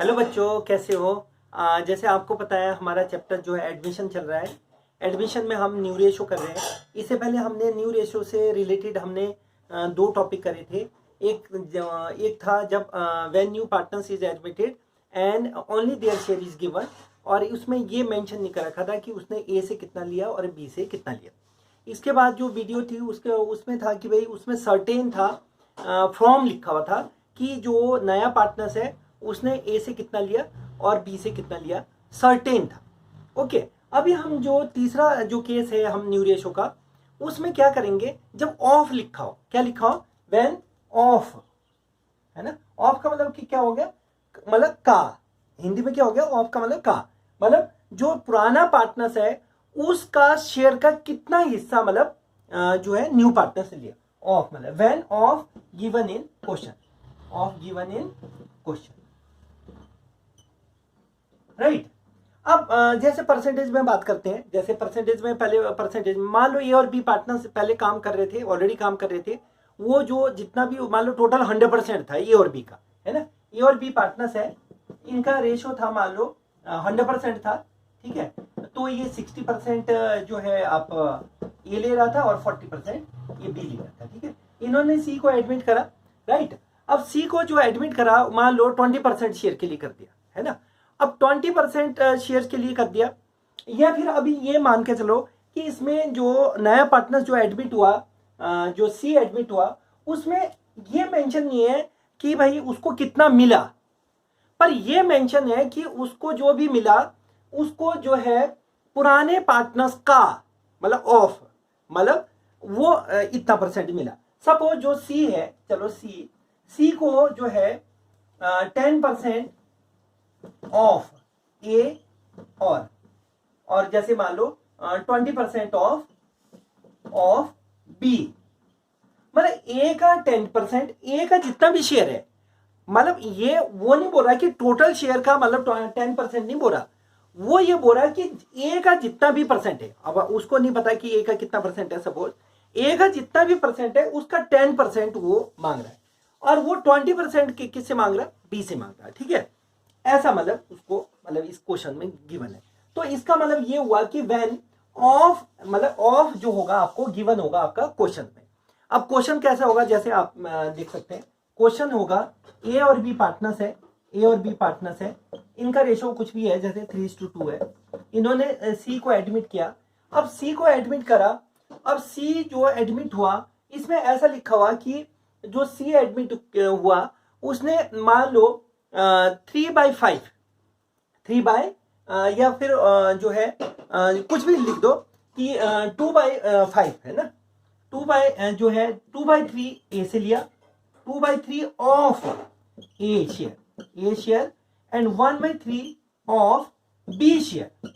Hello बच्चों, कैसे हो। जैसे आपको पता है हमारा चैप्टर जो है एडमिशन चल रहा है। एडमिशन में हम न्यू रेशो कर रहे हैं। इससे पहले हमने न्यू रेशो से रिलेटेड हमने दो टॉपिक करे थे। एक था जब when new partners is admitted and only their share is given, और उसमें ये मेंशन नहीं कर रखा था कि उसने ए से कितना लिया और बी से कितना लिया। इसके बाद जो वीडियो थी उसमें था कि भाई उसमें सर्टेन था, फ्रॉम लिखा हुआ था कि जो नया पार्टनर्स है उसने ए से कितना लिया और बी से कितना लिया, सर्टेन था। ओके, अभी हम जो तीसरा जो केस है हम न्यू रेशो का, उसमें क्या करेंगे, जब ऑफ लिखा हो, क्या लिखा हो, व्हेन ऑफ, है ना। ऑफ का मतलब कि क्या हो गया, मतलब का, हिंदी में क्या हो गया, ऑफ का मतलब का, मतलब जो पुराना पार्टनर्स है उसका शेयर का कितना हिस्सा, मतलब जो है न्यू पार्टनर से लिया। ऑफ मतलब when of given in question, of given in question, right. अब जैसे परसेंटेज में बात करते हैं, जैसे परसेंटेज में पहले परसेंटेज मान लो ए और बी पार्टनर पहले काम कर रहे थे, ऑलरेडी काम कर रहे थे। वो जो जितना भी मान लो टोटल 100% था ए और बी का, है ना। ए और बी पार्टनर्स है, इनका रेशो था मान लो 100% था, ठीक है। तो ये 60% जो है आप ए ले रहा था और 40% ये बी ले रहा था, ठीक है। इन्होंने सी को एडमिट करा, राइट। अब सी को जो एडमिट करा मान लो 20% शेयर के लिए कर दिया, है ना। अब 20% शेयर के लिए कर दिया, या फिर अभी ये मान के चलो कि इसमें जो नया पार्टनर जो एडमिट हुआ, जो सी एडमिट हुआ, उसमें ये मेंशन नहीं है कि भाई उसको कितना मिला, पर ये मेंशन है कि उसको जो भी मिला उसको जो है पुराने पार्टनर्स का, मतलब ऑफ, मतलब वो इतना परसेंट मिला। सपोज जो सी है, चलो सी को जो है 10% ऑफ ए, और जैसे मान लो 20% ऑफ बी, मतलब ए का 10%, ए का जितना भी शेयर है, मतलब ये वो नहीं बोल रहा कि टोटल शेयर का मतलब 10% नहीं बोल रहा, वो ये बोल रहा है कि ए का जितना भी परसेंट है। अब उसको नहीं पता कि ए का कितना परसेंट है, सपोज ए का जितना भी परसेंट है उसका 10% वो मांग रहा है, और वो 20% किससे मांग रहा है, बी से मांग रहा है, ठीक है। ऐसा मतलब उसको, मतलब इस क्वेश्चन में गिवन है। तो इसका मतलब ये हुआ कि व्हेन ऑफ, मतलब ऑफ जो होगा आपको गिवन होगा आपका क्वेश्चन में। अब क्वेश्चन कैसा होगा, जैसे आप देख सकते हैं, क्वेश्चन होगा ए और बी पार्टनर्स है, ए और बी पार्टनर्स है, इनका रेशो कुछ भी है, जैसे 3:2 है। इन्होंने सी को एडमिट किया, अब सी को एडमिट करा, अब सी जो एडमिट हुआ, इसमें ऐसा लिखा हुआ कि जो सी एडमिट हुआ उसने मान लो 3/5, 3 या फिर जो है कुछ भी लिख दो कि 2/5 है ना, जो है 2/3 ए से लिया, 2/3 of A share and 1/3 of B share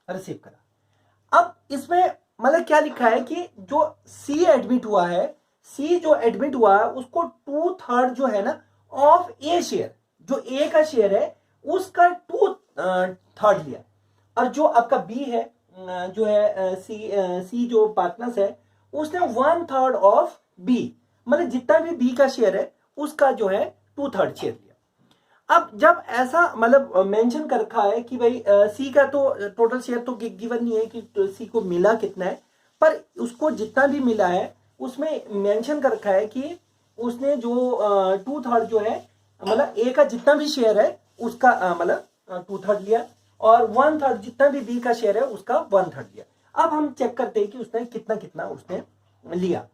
receive करा। अब इसमें मतलब क्या लिखा है कि जो सी एडमिट हुआ है, सी जो एडमिट हुआ है उसको 2/3 जो है ना ऑफ ए शेयर, जो ए का शेयर है उसका 2/3 लिया, और जो आपका बी है, जो है सी जो पार्टनर्स है उसने 1/3 ऑफ बी, मतलब जितना भी बी का शेयर है उसका जो है 2/3 शेयर लिया। अब जब ऐसा मतलब मेंशन कर रखा है कि भाई सी का तो टोटल शेयर तो गिवन नहीं है कि सी को मिला कितना है, पर उसको जितना भी मिला है उसमें मेंशन कर रखा है कि उसने जो 2/3 जो है, मतलब ए का जितना भी शेयर है उसका मतलब 2/3 लिया, और 1/3 जितना भी बी का शेयर है उसका 1/3 लिया। अब हम चेक करते हैं कि उसने कितना कितना उसने लिया,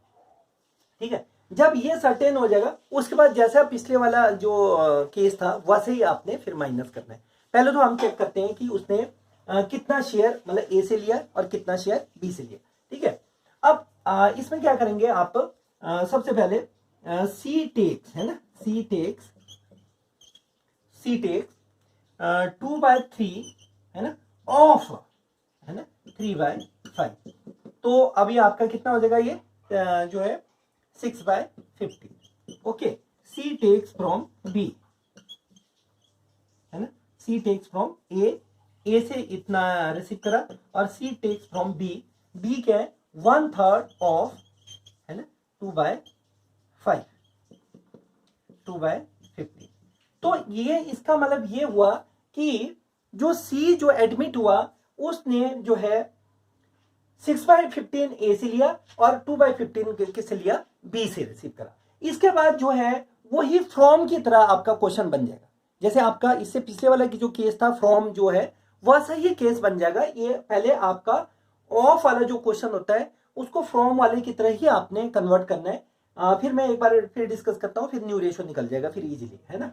ठीक है। जब ये सर्टेन हो जाएगा उसके बाद जैसा पिछले वाला जो केस था वैसे ही आपने फिर माइनस करना है। पहले तो हम चेक करते हैं कि उसने कितना शेयर मतलब ए से लिया और कितना शेयर बी से लिया, ठीक है। अब इसमें क्या करेंगे आप, सबसे पहले सी टेक्स, है ना, सी टेक्स 2/3, है ना, ऑफ, है ना, 3/5। तो अभी आपका कितना हो जाएगा, ये जो है 6/50। Okay, C takes from B, है ना, सी टेक्स फ्रॉम ए से इतना रिसीव करा, और सी टेक्स फ्रॉम बी क्या है 1/3 ऑफ, है ना, 2/5, 2/50। तो ये इसका मतलब ये हुआ कि जो सी जो एडमिट हुआ उसने जो है 6/15 ए से लिया और 2/15 किससे लिया, बी से रिसीव करा। इसके बाद जो है वही फ्रॉम की तरह आपका क्वेश्चन बन जाएगा, जैसे आपका इससे पिछले वाला की जो केस था फ्रॉम जो है वैसा ही केस बन जाएगा। ये पहले आपका ऑफ वाला जो क्वेश्चन होता है उसको फ्रॉम वाले की तरह ही आपने कन्वर्ट करना है। फिर मैं एक बार फिर डिस्कस करता हूँ, फिर न्यू रेशो निकल जाएगा फिर इजीली, है ना।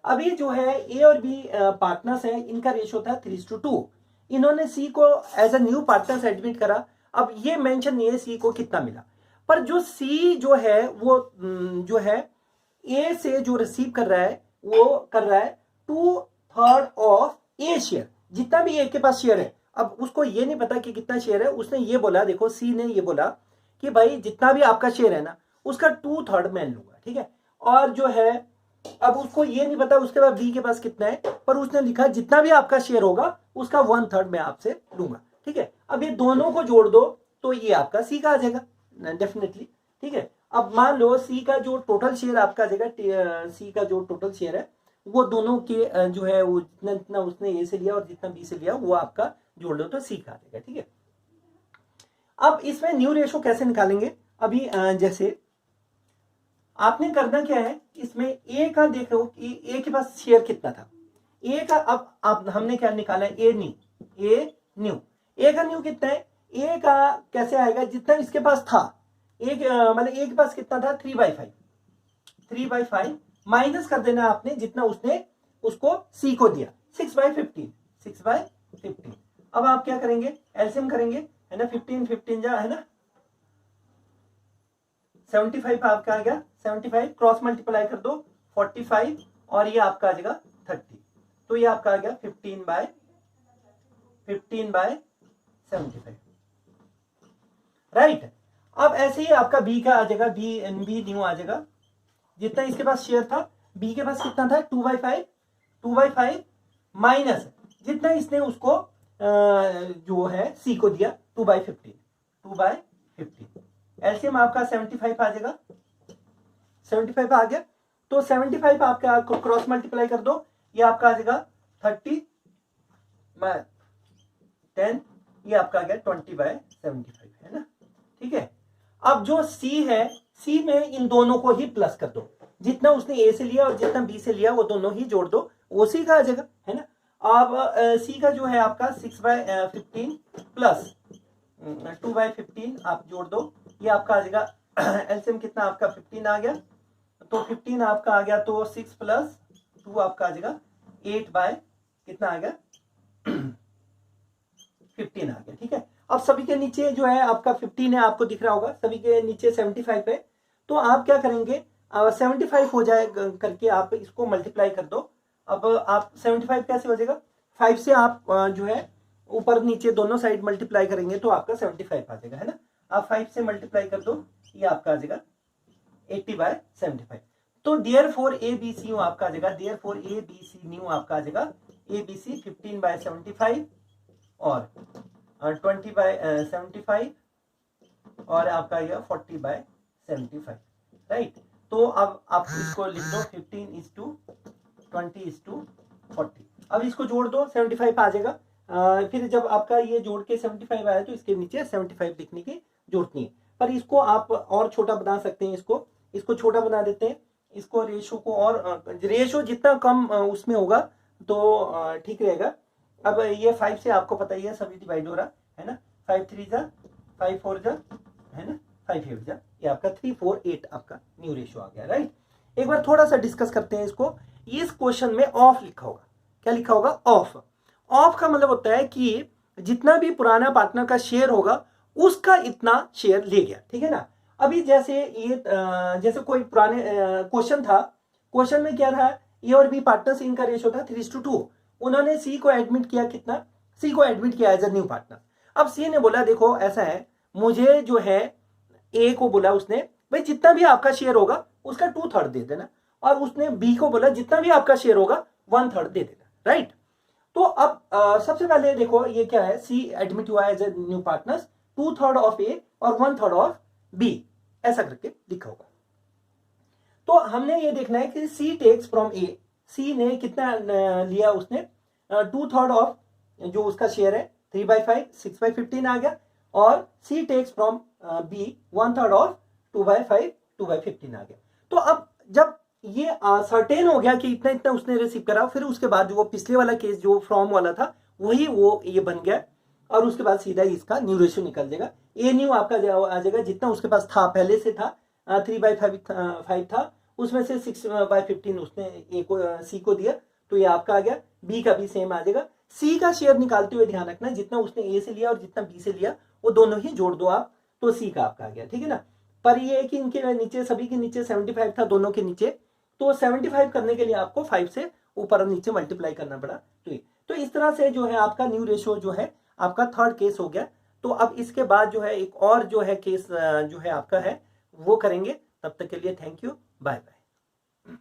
अभी जो है ए और बी पार्टनर्स हैं, इनका रेशो था 3:2। इन्होंने सी को as a new partners admit करा। अब ये मेंशन नहीं है सी को कितना मिला, पर जो सी जो है वो जो है ए से जो रिसीव कर रहा है वो कर रहा है 2/3 ऑफ ए शेयर, जितना भी ए के पास शेयर है। अब उसको ये नहीं पता कि कितना शेयर है, उसने ये बोला, देखो सी ने ये बोला कि भाई जितना भी आपका शेयर है ना उसका 2/3 मैं लूंगा, ठीक है। और जो है अब उसको ये नहीं पता उसके बाद बी के पास कितना है, पर उसने लिखा जितना भी आपका शेयर होगा उसका 1/3 मैं आपसे लूंगा, ठीक है। अब ये दोनों को जोड़ दो तो ये आपका सी का आ जाएगा डेफिनेटली, ठीक है। अब मान लो सी का जो टोटल शेयर आपका आ जाएगा, सी का जो टोटल शेयर है वो दोनों के जो है वो जितना जितना उसने ए से लिया और जितना बी से लिया वो आपका जोड़ दो तो सी का आ जाएगा, ठीक है। अब इसमें न्यू रेशो कैसे निकालेंगे, अभी जैसे आपने करना क्या है, इसमें ए का देखो कि ए के पास शेयर कितना था, ए का अब आप हमने क्या निकाला है, ए न्यू ए का न्यू कितना है, ए का कैसे आएगा, जितना इसके पास था मतलब ए के पास कितना था 3/5 माइनस कर देना आपने जितना उसने उसको सी को दिया 6/15। अब आप क्या करेंगे, एलसीएम करेंगे, है ना, 15 जा, है ना, 75 आपका आ गया, 75 क्रॉस मल्टीप्लाई कर दो 45 और ये आपका आ जाएगा 30, तो ये आपका आ गया 15/75, राइट। अब ऐसे ही आपका बी का आ जाएगा, बी न्यू आ जाएगा, जितना इसके पास शेयर था, बी के पास कितना था 2/5 माइनस जितना इसने उसको जो है सी को दिया 2/15 एलसीएम आपका 75 आ जाएगा, 75 आ गया, तो 75 आपका क्रॉस मल्टीप्लाई कर दो, ये आपका आ जाएगा 30 10, ये आपका आ गया 20/75, है ना, ठीक है। अब जो सी है, सी में इन दोनों को ही प्लस कर दो, जितना उसने ए से लिया और जितना बी से लिया वो दोनों ही जोड़ दो, वो सी का आ जाएगा, है ना। अब सी का जो है आपका 6/15 प्लस 2/15 आप जोड़ दो, ये आपका आ जाएगा एलसीएम कितना आपका 15 आ गया, तो 15 आपका आ गया, तो 6 + 2 आपका आ जाएगा 8 कितना आ गया 15 आ गया, ठीक है। अब सभी के नीचे जो है आपका 15 है, आपको दिख रहा होगा, सभी के नीचे 75 है, तो आप क्या करेंगे 75 हो जाए करके आप इसको मल्टीप्लाई कर दो। अब आप 75 कैसे हो जाएगा, 5 से आप जो है ऊपर नीचे दोनों साइड मल्टीप्लाई करेंगे तो आपका 75 आ जाएगा, है ना। आप 5 से मल्टीप्लाई कर दो, ये आपका आ जाएगा 80/75, तो देयरफॉर ए बी सी आपका आ जाएगा, therefore A B C new आपका आ जाएगा ए बी सी 15/75 और 20/75 और आपका आएगा 40/75, राइट। तो अब आप इसको लिख दो 15:20:40, अब इसको जोड़ दो 75 आ जाएगा। फिर जब आपका ये जोड़ के 75 आया तो इसके नीचे 75 लिखने की जरूरत नहीं है, पर इसको आप और छोटा बना सकते हैं, इसको छोटा बना देते हैं, इसको रेशो को और रेशो जितना कम उसमें होगा तो ठीक रहेगा। अब ये 5 से आपको पता ही है सभी डिवाइड हो रहा है ना, 5 3 जा 5 4 जा, है ना, 5 8 जा, ये आपका 3 4 8 आपका न्यू रेशो आ गया, राइट। एक बार थोड़ा सा डिस्कस करते हैं इसको। इस क्वेश्चन में ऑफ लिखा होगा, क्या लिखा होगा, ऑफ। ऑफ का मतलब होता है कि जितना भी पुराना पार्टनर का शेयर होगा उसका इतना शेयर ले गया, ठीक है ना। अभी जैसे ये जैसे कोई पुराने क्वेश्चन था, क्वेश्चन में क्या था, ए और बी पार्टनर्स, इनका रेशो था 3:2, उन्होंने सी को एडमिट किया, कितना, सी को एडमिट किया एज अ न्यू पार्टनर। अब सी ने बोला देखो ऐसा है, मुझे जो है ए को बोला उसने भाई जितना भी आपका शेयर होगा उसका 2/3 दे देना, और उसने बी को बोला जितना भी आपका शेयर होगा 1/3 दे देना, राइट। तो अब सबसे पहले देखो ये क्या है, सी एडमिट हुआ as a new partners, 2/3 of A और 1/3 ऑफ बी, ऐसा करके लिखा होगा। तो हमने ये देखना है कि सी टेक्स फ्रॉम ए, सी ने कितना लिया, उसने 2/3 ऑफ जो उसका शेयर है 3/5, 6/15 आ गया, और सी टेक्स फ्रॉम बी 1/3 ऑफ 2/5, 2/15 आ गया। तो अब जब ये सर्टेन हो गया कि इतना इतना उसने रिसीव करा, फिर उसके बाद जो वो पिछले वाला केस जो फ्रॉम वाला था वही वो ये बन गया, और उसके बाद सीधा इसका न्यू रेशियो निकल जाएगा। ए न्यू आपका आ जाएगा जितना उसके पास था, पहले से था 3/5 था, उसमें से 6/15 उसने ए को सी को दिया, तो ये आपका आ गया। बी का भी सेम आ जाएगा। सी का शेयर निकालते हुए ध्यान रखना, जितना उसने ए से लिया और जितना बी से लिया वो दोनों ही जोड़ दो आप, तो सी का आपका आ गया, ठीक है ना। पर ये है कि इनके नीचे, सभी के नीचे 75 था, दोनों के नीचे, तो 75 करने के लिए आपको 5 से ऊपर और नीचे मल्टीप्लाई करना पड़ा। तो इस तरह से जो है आपका न्यू रेशियो जो है आपका थर्ड केस हो गया। तो अब इसके बाद जो है एक और जो है केस जो है आपका है वो करेंगे। तब तक के लिए थैंक यू, बाय बाय।